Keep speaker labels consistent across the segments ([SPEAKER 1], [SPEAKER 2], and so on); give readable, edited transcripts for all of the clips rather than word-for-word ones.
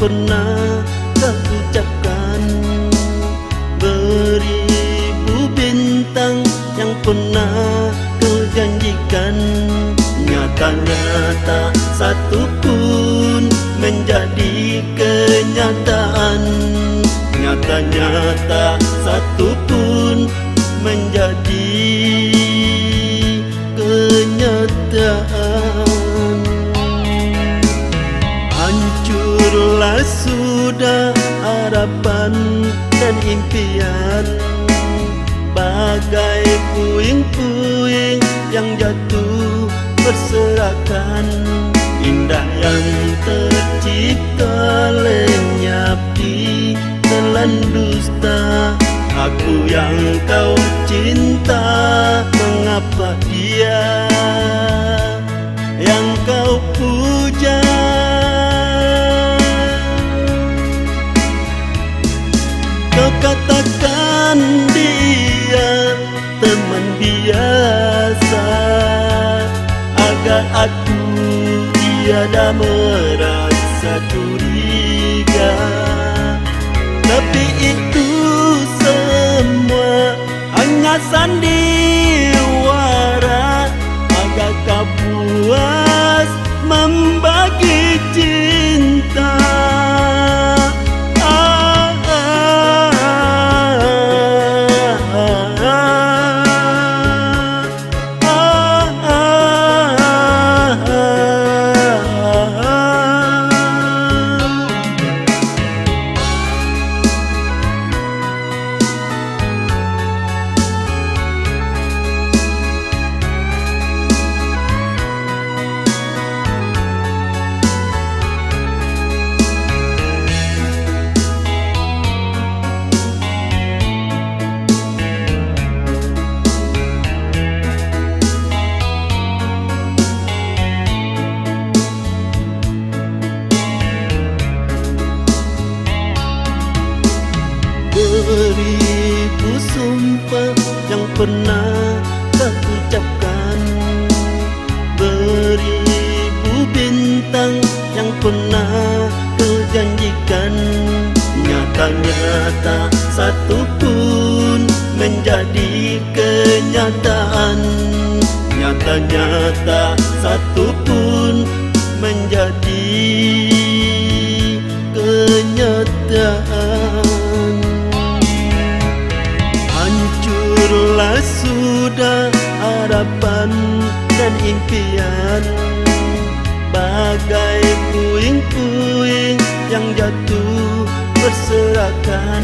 [SPEAKER 1] pernah kau ucapkan, beribu bintang yang pernah kau janjikan. Nyata-nyata satu pun menjadi kenyataan. Nyata-nyata satu pun menjadi kenyataan. Hancurlah sudah harapan dan impian, bagai puing-puing yang jatuh berserakan. Indah yang tercipta lenyap di telan dusta. Aku yang kau cinta, mengapa dia yang kau puja? Kau katakan dia teman biasa, agar aku tiada merasa curiga. Tapi itu semua hanya sandiwara, agar kau puas membagi cinta. Beribu sumpah yang pernah kau ucapkan, beribu bintang yang pernah kau janjikan. Nyata-nyata satu pun menjadi kenyataan. Nyata-nyata satu pun menjadi kenyataan. Hancurlah sudah harapan dan impian, bagai puing-puing yang jatuh berserakan.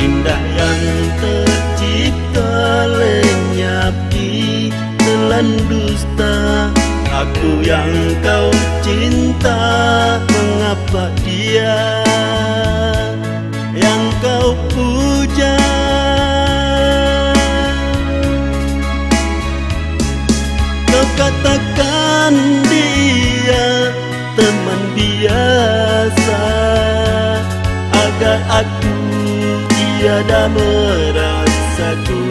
[SPEAKER 1] Indah yang tercipta lenyap di telan dusta. Aku yang kau cinta, mengapa dia yang kau puja? Katakan dia teman biasa, agar aku tiada merasa curiga.